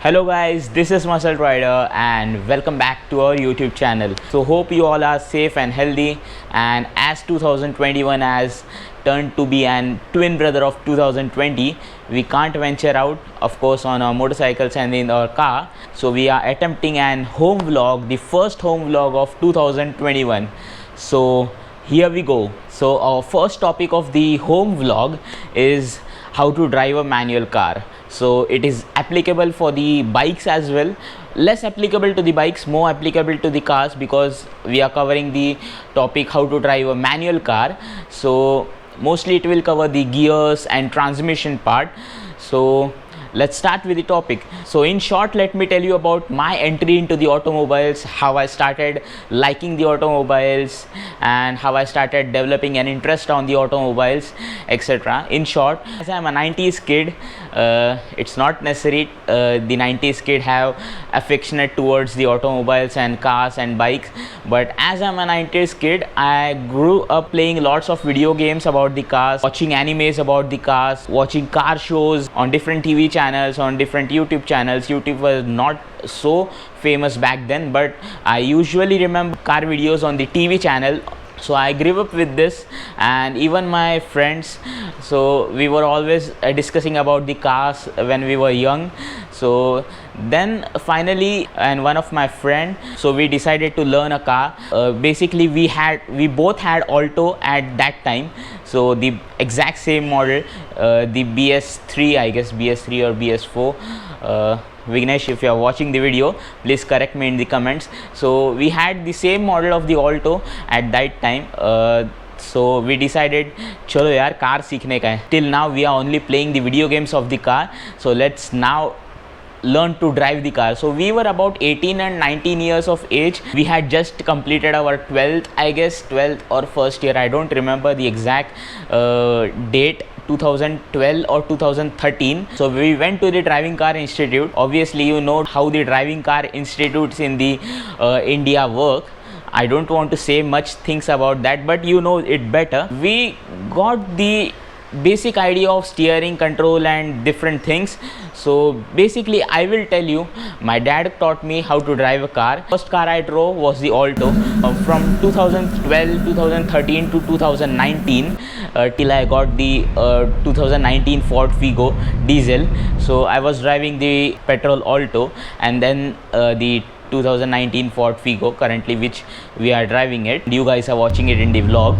Hello guys, this is MuscledRider and welcome back to our YouTube channel. So hope you all are safe and healthy, and as 2021 has turned to be an twin brother of 2020, we can't venture out of course on our motorcycles and in our car. So we are attempting an home vlog, the first home vlog of 2021. So here we go. So our first topic of the home vlog is how to drive a manual car. So it is applicable for the bikes as well, less applicable to the bikes, more applicable to the cars, because we are covering the topic how to drive a manual car. So mostly it will cover the gears and transmission part. So let's start with the topic. So in short, let me tell you about my entry into the automobiles, how I started liking the automobiles and how I started developing an interest on the automobiles, etc. In short, as I'm a 90s kid, it's not necessary the 90s kid have affectionate towards the automobiles and cars and bikes, but as I'm a 90s kid, I grew up playing lots of video games about the cars, watching animes about the cars, watching car shows on different TV channels, on different YouTube channels. YouTube was not so famous back then, but I usually remember car videos on the TV channel. So I grew up with this, and even my friends, so we were always discussing about the cars when we were young. So then finally, and one of my friend, so we decided to learn a car. Basically we both had Alto at that time, so the exact same model, the BS3, I guess BS3 or BS4. Vignesh, if you are watching the video, please correct me in the comments. So we had the same model of the Alto at that time. So we decided, chalo yaar, car seekhne ka hai. Till now we are only playing the video games of the car, so let's now learn to drive the car. So we were about 18 and 19 years of age. We had just completed our 12th, I guess 12th or first year, I don't remember the exact date, 2012 or 2013. So we went to the driving car institute. Obviously you know how the driving car institutes in the India work. I don't want to say much things about that, but you know it better. We got the basic idea of steering, control and different things. So basically I will tell you, my dad taught me how to drive a car. First car I drove was the Alto from 2012, 2013 to 2019 till I got the 2019 Ford Figo diesel. So I was driving the petrol Alto, and then the 2019 Ford Figo currently, which we are driving it. You guys are watching it in the vlog.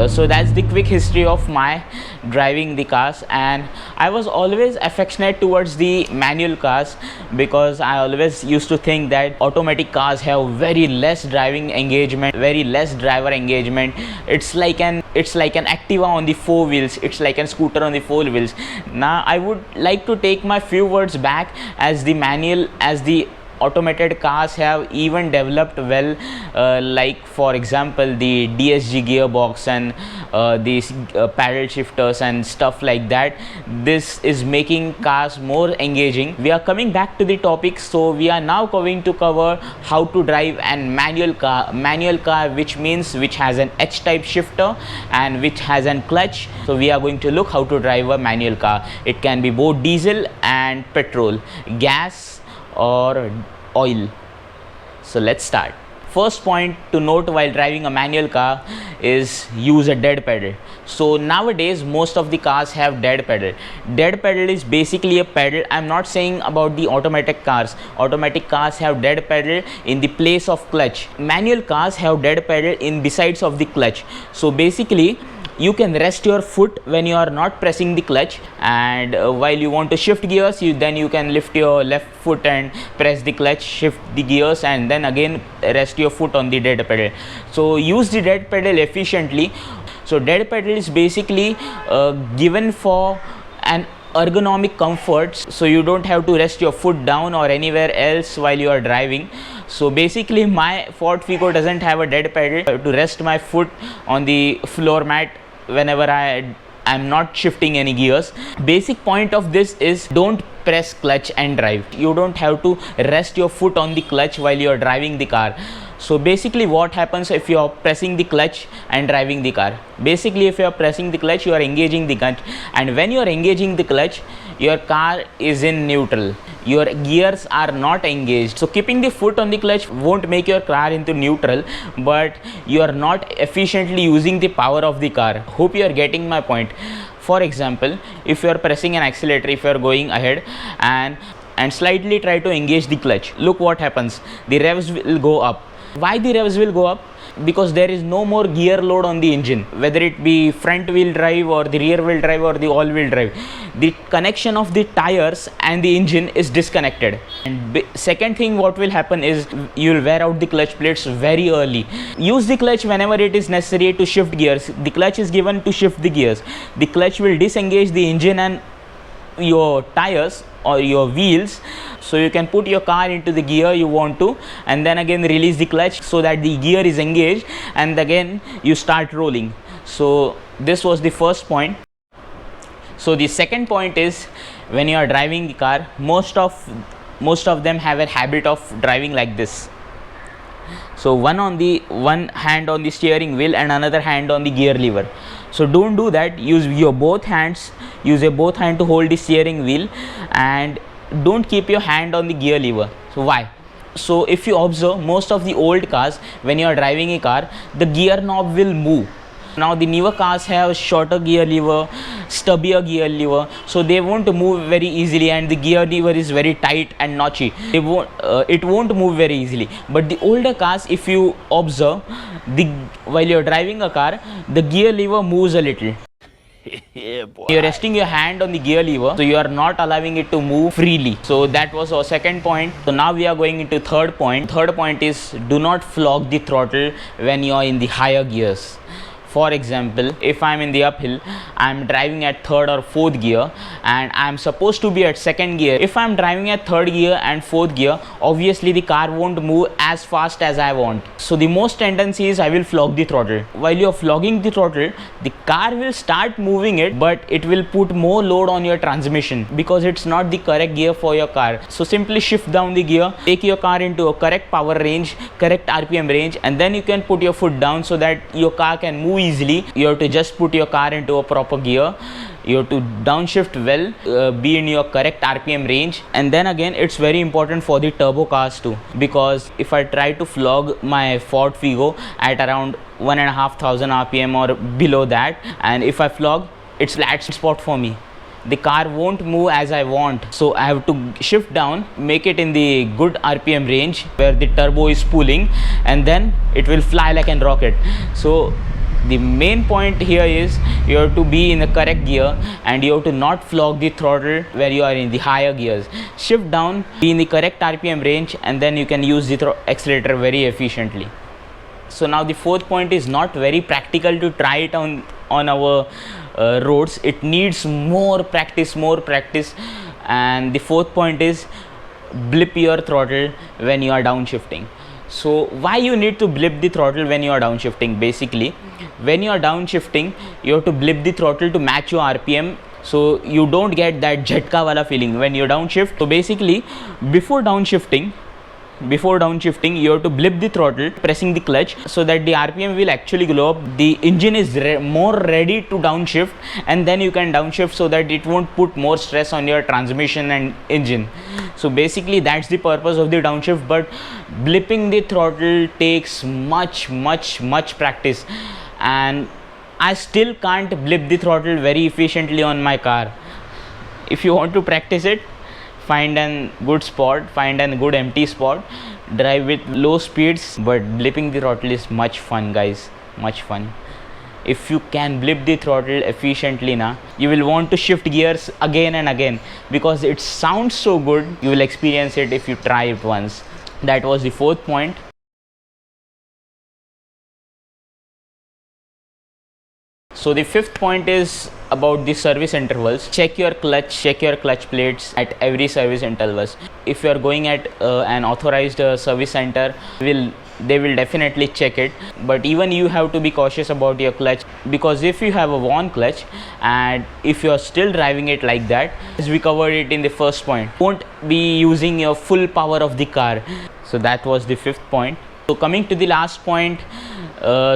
So that's the quick history of my driving the cars, and I was always affectionate towards the manual cars because I always used to think that automatic cars have very less driving engagement, very less driver engagement. It's like an Activa on the four wheels, it's like a scooter on the four wheels. Now I would like to take my few words back, as the automated cars have even developed well, like for example the DSG gearbox and these paddle shifters and stuff like that. This is making cars more engaging. We are coming back to the topic, so we are now going to cover how to drive an manual car, which means which has an H-type shifter and which has an clutch. So we are going to look how to drive a manual car. It can be both diesel and petrol, gas or oil. So let's start. First point to note while driving a manual car is use a dead pedal. So nowadays most of the cars have dead pedal. Dead pedal is basically a pedal. I'm not saying about the automatic cars. Automatic cars have dead pedal in the place of clutch. Manual cars have dead pedal in besides of the clutch. So basically you can rest your foot when you are not pressing the clutch, and while you want to shift gears, then you can lift your left foot and press the clutch, shift the gears, and then again rest your foot on the dead pedal. So use the dead pedal efficiently. So dead pedal is basically given for an ergonomic comfort, so you don't have to rest your foot down or anywhere else while you are driving. So basically my Ford Figo doesn't have a dead pedal to rest my foot on the floor mat whenever I'm not shifting any gears. Basic point of this is don't press clutch and drive. You don't have to rest your foot on the clutch while you are driving the car. So basically what happens if you are pressing the clutch and driving the car? Basically if you are pressing the clutch, you are engaging the clutch, and when you are engaging the clutch, your car is in neutral. your gears are not engaged. So keeping the foot on the clutch won't make your car into neutral, but you are not efficiently using the power of the car. Hope you are getting my point. For example, if you are pressing an accelerator, if you are going ahead and slightly try to engage the clutch, look what happens. The revs will go up. Why the revs will go up? Because there is no more gear load on the engine, whether it be front wheel drive or the rear wheel drive or the all wheel drive. The connection of the tires and the engine is disconnected. And second thing what will happen is you will wear out the clutch plates very early. Use the clutch whenever it is necessary to shift gears. The clutch is given to shift the gears. The clutch will disengage the engine and your tires or your wheels, so you can put your car into the gear you want to, and then again release the clutch so that the gear is engaged, and again you start rolling. So this was the first point. So the second point is, when you are driving the car, most of them have a habit of driving like this. So one hand on the steering wheel and another hand on the gear lever. So don't do that. Use your both hands to hold the steering wheel, and don't keep your hand on the gear lever. So why? So if you observe, most of the old cars, when you are driving a car, the gear knob will move. Now the newer cars have shorter gear lever, stubbier gear lever, so they won't move very easily, and the gear lever is very tight and notchy. It won't move very easily. But the older cars, if you observe, while you're driving a car, the gear lever moves a little. Yeah, boy. You're resting your hand on the gear lever, so you are not allowing it to move freely. So that was our second point. So now we are going into third point. Third point is, do not flog the throttle when you are in the higher gears. For example, if I'm in the uphill, I'm driving at third or fourth gear and I'm supposed to be at second gear. If I'm driving at third gear and fourth gear, obviously the car won't move as fast as I want. So the most tendency is I will flog the throttle. While you're flogging the throttle, the car will start moving it, but it will put more load on your transmission because it's not the correct gear for your car. So simply shift down the gear, take your car into a correct power range, correct RPM range, and then you can put your foot down so that your car can move easily. You have to just put your car into a proper gear. You have to downshift well, be in your correct RPM range. And then again, it's very important for the turbo cars too, because if I try to flog my Ford Figo at around 1,500 RPM or below that, and if I flog, it's flat spot for me. The car won't move as I want, so I have to shift down, make it in the good RPM range where the turbo is pulling, and then it will fly like a rocket. So the main point here is you have to be in the correct gear and you have to not flog the throttle where you are in the higher gears. Shift down, be in the correct RPM range, and then you can use the accelerator very efficiently. So now the fourth point is not very practical to try it on our roads. It needs more practice. And the fourth point is, blip your throttle when you are downshifting. So why you need to blip the throttle when you are downshifting? Basically, when you are downshifting, you have to blip the throttle to match your RPM, so you don't get that jhatka wala feeling when you downshift. So basically, before downshifting, you have to blip the throttle, pressing the clutch, so that the RPM will actually go up. The engine is more ready to downshift, and then you can downshift so that it won't put more stress on your transmission and engine. So basically, that's the purpose of the downshift. But blipping the throttle takes much practice, and I still can't blip the throttle very efficiently on my car. If you want to practice it, find a good spot, find a good empty spot, drive with low speeds. But blipping the throttle is much fun, guys, much fun. If you can blip the throttle efficiently, you will want to shift gears again and again because it sounds so good. You will experience it if you try it once. That was the fourth point. So the fifth point is about the service intervals. Check your clutch plates at every service intervals. If you are going at an authorized service center, they will definitely check it. But even you have to be cautious about your clutch, because if you have a worn clutch and if you are still driving it like that, as we covered it in the first point, won't be using your full power of the car. So that was the fifth point. So coming to the last point,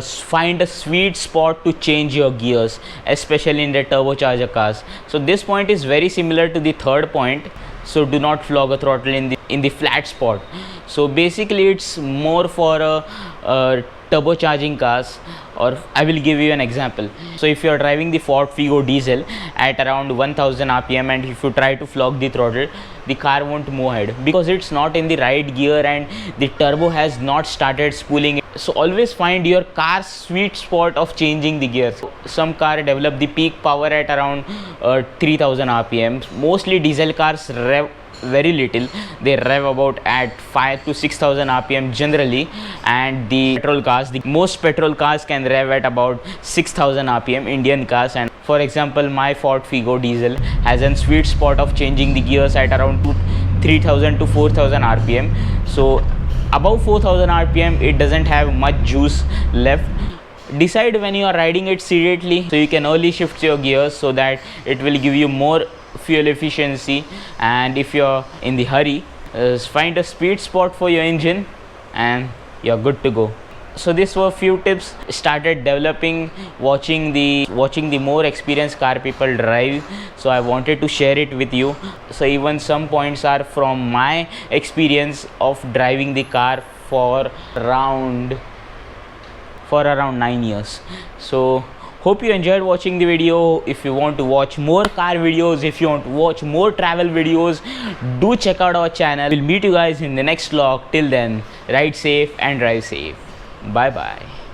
find a sweet spot to change your gears, especially in the turbocharger cars. So this point is very similar to the third point. so do not flog a throttle in the flat spot. So basically it's more for a turbocharging cars, or I will give you an example. So if you are driving the Ford Figo diesel at around 1000 rpm and if you try to flog the throttle, the car won't move ahead because it's not in the right gear and the turbo has not started spooling. So always find your car's sweet spot of changing the gears. Some car develop the peak power at around 3000 rpm. Mostly diesel cars rev very little, they rev about at 5 to 6000 rpm generally, and the petrol cars, the most petrol cars can rev at about 6000 rpm, Indian cars. And for example, my Ford Figo diesel has a sweet spot of changing the gears at around 3000 to 4000 rpm. So above 4000 rpm it doesn't have much juice left. Decide when you are riding it seriously, so you can early shift your gears so that it will give you more fuel efficiency. And if you're in the hurry, find a speed spot for your engine and you're good to go. So these were few tips started developing watching the more experienced car people drive, so I wanted to share it with you. So even some points are from my experience of driving the car for around 9 years. So hope you enjoyed watching the video. If you want to watch more car videos, if you want to watch more travel videos, do check out our channel. We'll meet you guys in the next vlog. Till then, ride safe and drive safe. Bye bye.